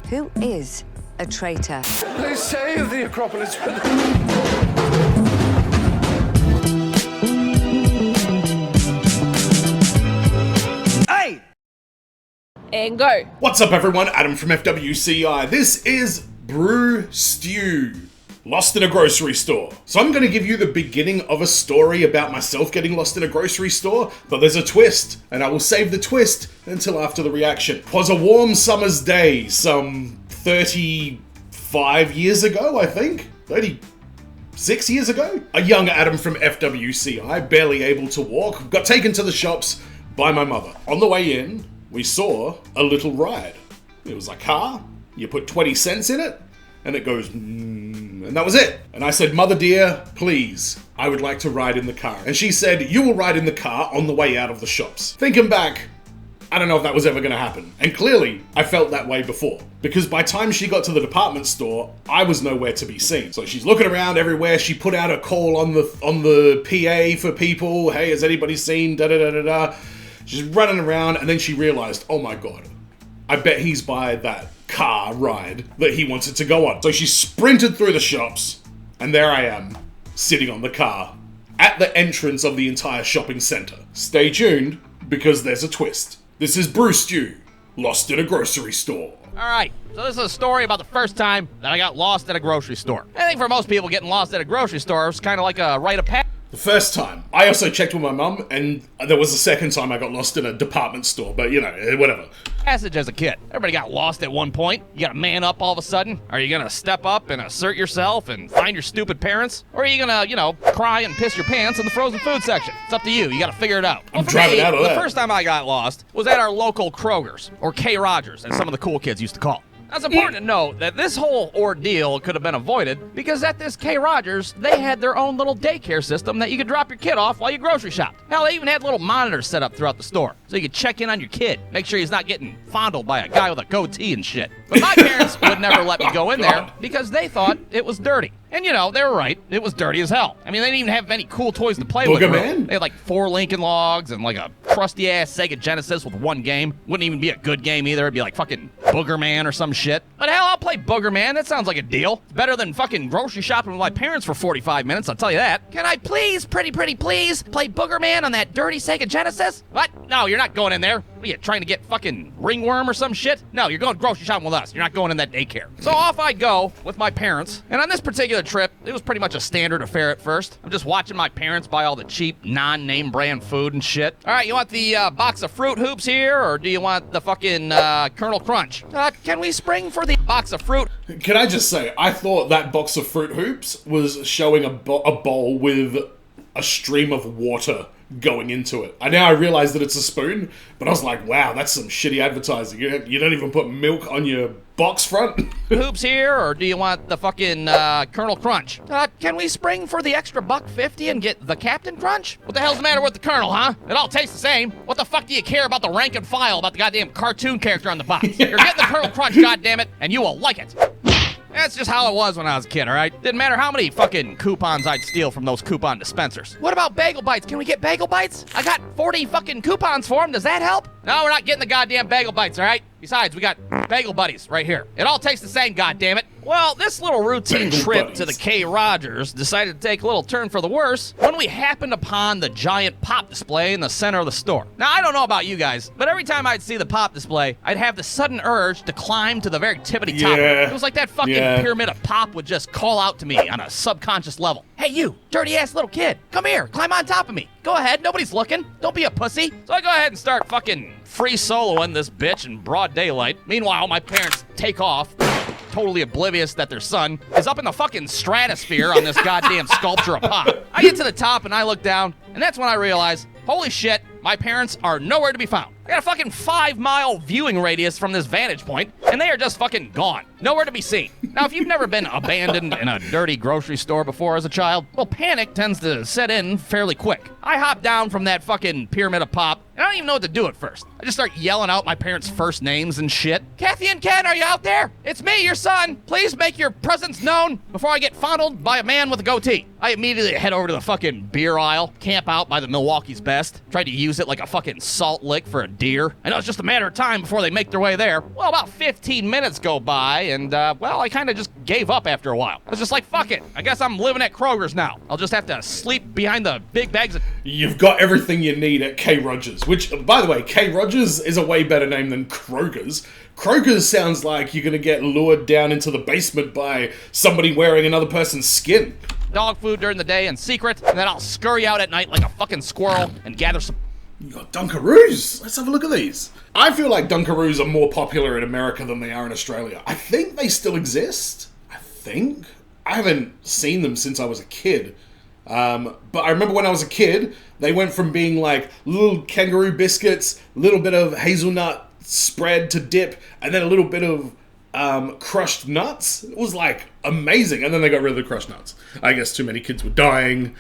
Who is a traitor? They say the Acropolis. Hey! And go. What's up, everyone? Adam from FWCI. This is Brewstew, lost in a grocery store. So I'm going to give you the beginning of a story about myself getting lost in a grocery store, but there's a twist, and I will save the twist until after the reaction. 'Twas a warm summer's day, some 35 years ago, I think? 36 years ago? A young Adam from FWCI, barely able to walk, got taken to the shops by my mother. On the way in, we saw a little ride. It was a car, you put 20 cents in it, and it goes and that was it. And I said, "Mother dear, please, I would like to ride in the car." And she said, "You will ride in the car on the way out of the shops." Thinking back, I don't know if that was ever going to happen. And clearly, I felt that way before. Because by the time she got to the department store, I was nowhere to be seen. So she's looking around everywhere. She put out a call on the PA for people. "Hey, has anybody seen da-da-da-da-da?" She's running around, and then she realized, oh my god, I bet he's by that car ride that he wanted to go on. So she sprinted through the shops, and there I am, sitting on the car, at the entrance of the entire shopping center. Stay tuned, because there's a twist. This is Brewstew, lost in a grocery store. Alright, so this is a story about the first time that I got lost at a grocery store. I think for most people, getting lost at a grocery store is kind of like a rite of passage. The first time. I also checked with my mum, and there was a second time I got lost in a department store, but you know, whatever. Passage as a kid. Everybody got lost at one point. You gotta man up all of a sudden. Are you gonna step up and assert yourself and find your stupid parents? Or are you gonna, cry and piss your pants in the frozen food section? It's up to you. You gotta figure it out. I'm driving out of that. The first time I got lost was at our local Kroger's, or K. Rogers, as some of the cool kids used to call it. Now, it's important to note that this whole ordeal could have been avoided because at this K. Rogers, they had their own little daycare system that you could drop your kid off while you grocery shopped. Hell, they even had little monitors set up throughout the store so you could check in on your kid, make sure he's not getting fondled by a guy with a goatee and shit. But my parents would never let me go in there because they thought it was dirty. And they were right. It was dirty as hell. I mean, they didn't even have any cool toys to play with. Man. They had like 4 Lincoln Logs and like a crusty-ass Sega Genesis with 1 game. Wouldn't even be a good game either. It'd be like fucking Booger Man or some shit. But hell, I'll play Booger Man. That sounds like a deal. It's better than fucking grocery shopping with my parents for 45 minutes, I'll tell you that. Can I please, pretty please, play Booger Man on that dirty Sega Genesis? What? No, you're not going in there. What are you, trying to get fucking ringworm or some shit? No, you're going grocery shopping with us. You're not going in that daycare. So off I go with my parents. And on this particular trip, it was pretty much a standard affair at first. I'm just watching my parents buy all the cheap, non-name brand food and shit. All right, you want the box of Fruit Hoops here, or do you want the fucking Colonel Crunch? Can we spring for the box of fruit? Can I just say, I thought that box of Fruit Hoops was showing a bowl with a stream of water going into it. Now I realize that it's a spoon, but I was like, wow, that's some shitty advertising. You don't even put milk on your box front? Hoops here, or do you want the fucking Colonel Crunch? Can we spring for the extra $1.50 and get the Captain Crunch? What the hell's the matter with the Colonel, huh? It all tastes the same. What the fuck do you care about the rank and file about the goddamn cartoon character on the box? You're getting the Colonel Crunch, goddammit, and you will like it. That's just how it was when I was a kid, all right? Didn't matter how many fucking coupons I'd steal from those coupon dispensers. What about Bagel Bites? Can we get Bagel Bites? I got 40 fucking coupons for them. Does that help? No, we're not getting the goddamn Bagel Bites, all right? Besides, we got Bagel Buddies right here. It all tastes the same, goddammit. Well, this little routine trip to the K. Rogers decided to take a little turn for the worse when we happened upon the giant pop display in the center of the store. Now, I don't know about you guys, but every time I'd see the pop display, I'd have the sudden urge to climb to the very tippity top. It was like that fucking pyramid of pop would just call out to me on a subconscious level. Hey, you, dirty-ass little kid, come here, climb on top of me. Go ahead, nobody's looking. Don't be a pussy. So I go ahead and start fucking free soloing this bitch in broad daylight. Meanwhile, my parents take off, totally oblivious that their son is up in the fucking stratosphere on this goddamn sculpture of pop. I get to the top and I look down, and that's when I realize, holy shit, my parents are nowhere to be found. I got a fucking 5-mile viewing radius from this vantage point, and they are just fucking gone. Nowhere to be seen. Now, if you've never been abandoned in a dirty grocery store before as a child, well, panic tends to set in fairly quick. I hop down from that fucking pyramid of pop, And I don't even know what to do at first. I just start yelling out my parents' first names and shit. Kathy and Ken, are you out there? It's me, your son. Please make your presence known before I get fondled by a man with a goatee. I immediately head over to the fucking beer aisle, camp out by the Milwaukee's Best, tried to use it like a fucking salt lick for a deer. I know it's just a matter of time before they make their way there. Well, about 15 minutes go by, and, well, I kind of just gave up after a while. I was just like, fuck it. I guess I'm living at Kroger's now. I'll just have to sleep behind the big bags of... You've got everything you need at K. Rogers, which, by the way, K. Rogers is a way better name than Kroger's. Kroger's sounds like you're gonna get lured down into the basement by somebody wearing another person's skin. Dog food during the day in secret, and then I'll scurry out at night like a fucking squirrel and gather some... You got Dunkaroos. Let's have a look at these. I feel like Dunkaroos are more popular in America than they are in Australia. I think they still exist. I haven't seen them since I was a kid. But I remember when I was a kid, they went from being like little kangaroo biscuits, a little bit of hazelnut spread to dip, and then a little bit of crushed nuts. It was like amazing. And then they got rid of the crushed nuts. I guess too many kids were dying,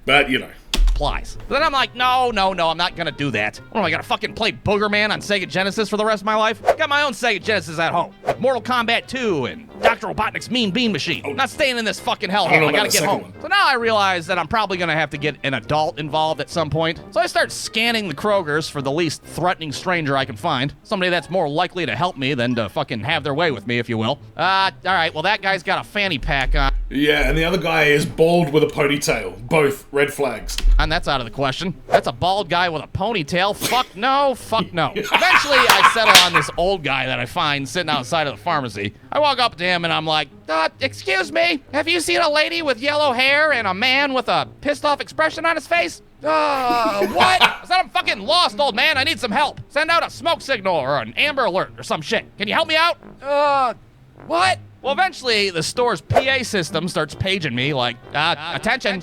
but you know. Supplies. Then I'm like, no, I'm not gonna do that. What am I gonna fucking play Booger Man on Sega Genesis for the rest of my life? I got my own Sega Genesis at home, with Mortal Kombat 2 and Dr. Robotnik's Mean Bean Machine. I'm not staying in this fucking hellhole. I gotta get home. So now I realize that I'm probably gonna have to get an adult involved at some point. So I start scanning the Krogers for the least threatening stranger I can find. Somebody that's more likely to help me than to fucking have their way with me, if you will. Alright, well that guy's got a fanny pack on. Yeah, and the other guy is bald with a ponytail. Both red flags. And that's out of the question. That's a bald guy with a ponytail. Fuck no, fuck no. Eventually, I settle on this old guy that I find sitting outside of the pharmacy. I walk up to him and I'm like, excuse me, have you seen a lady with yellow hair and a man with a pissed off expression on his face? What? I said I'm fucking lost, old man. I need some help. Send out a smoke signal or an amber alert or some shit. Can you help me out? What? Well, eventually, the store's PA system starts paging me like, attention.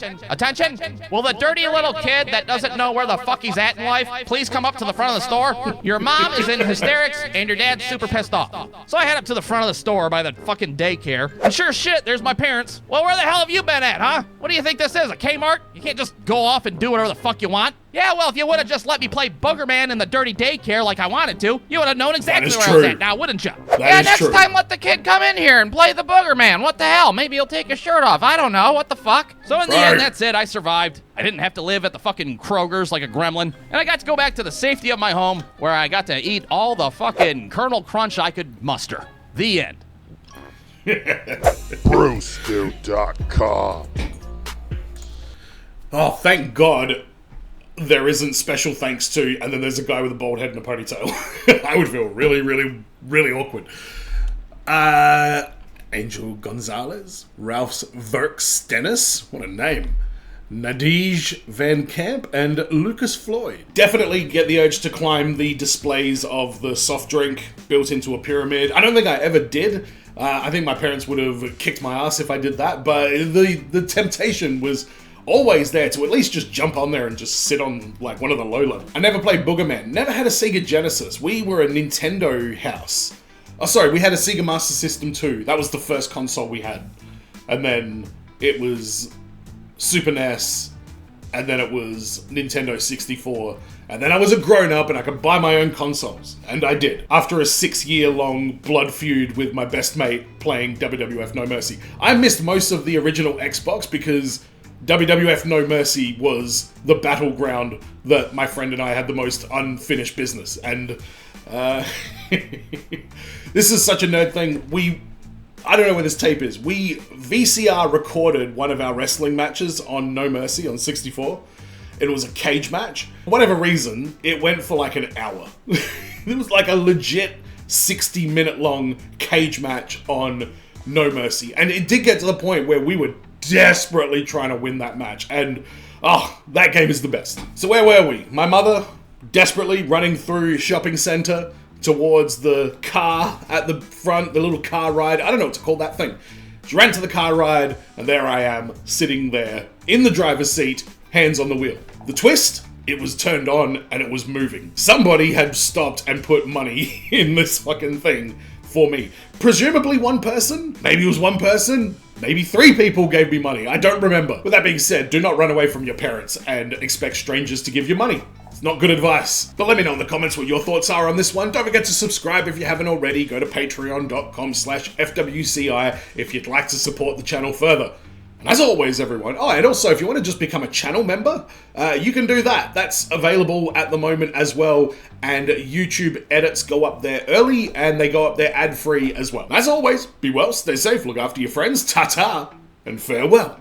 Will the dirty little kid that doesn't know where the fuck he's at in life please come up to the front of the store? Your mom is in hysterics and your dad's super pissed off. So I head up to the front of the store by the fucking daycare. And sure as shit, there's my parents. Well, where the hell have you been at, huh? What do you think this is, a Kmart? You can't just go off and do whatever the fuck you want. Yeah, well, if you would have just let me play Booger Man in the dirty daycare like I wanted to, you would have known exactly where I was at now, wouldn't you? Next time let the kid come in here and play the Booger Man. What the hell? Maybe he'll take his shirt off. I don't know. What the fuck? So in the end, that's it. I survived. I didn't have to live at the fucking Kroger's like a gremlin. And I got to go back to the safety of my home where I got to eat all the fucking Kernel Crunch I could muster. The end. Brewstew.com. Oh, thank God there isn't special thanks to, and then there's a guy with a bald head and a ponytail. I would feel really, really, really awkward. Angel Gonzalez, Ralph Verkstenis, what a name. Nadege Van Camp, and Lucas Floyd. Definitely get the urge to climb the displays of the soft drink built into a pyramid. I don't think I ever did. I think my parents would have kicked my ass if I did that, but the temptation was always there to at least just jump on there and just sit on like one of the low levels. I never played Booger Man, never had a Sega Genesis. We were a Nintendo house. Oh, sorry, we had a Sega Master System too. That was the first console we had. And then it was Super NES, and then it was Nintendo 64. And then I was a grown-up and I could buy my own consoles. And I did. After a 6-year-long blood feud with my best mate playing WWF No Mercy. I missed most of the original Xbox because WWF No Mercy was the battleground that my friend and I had the most unfinished business. And this is such a nerd thing. I don't know where this tape is. We VCR recorded one of our wrestling matches on No Mercy on 64. It was a cage match. For whatever reason, it went for like an hour. It was like a legit 60-minute long cage match on No Mercy. And it did get to the point where we were desperately trying to win that match. And, that game is the best. So where were we? My mother desperately running through shopping center towards the car at the front, the little car ride. I don't know what to call that thing. She ran to the car ride, and there I am, sitting there in the driver's seat, hands on the wheel. The twist? It was turned on, and it was moving. Somebody had stopped and put money in this fucking thing for me. Presumably one person? Maybe it was one person? Maybe 3 people gave me money. I don't remember. With that being said, do not run away from your parents and expect strangers to give you money. It's not good advice. But let me know in the comments what your thoughts are on this one. Don't forget to subscribe if you haven't already. Go to patreon.com/FWCI if you'd like to support the channel further. And as always, everyone, and also if you want to just become a channel member, you can do that. That's available at the moment as well. And YouTube edits go up there early and they go up there ad-free as well. As always, be well, stay safe, look after your friends, ta-ta, and farewell.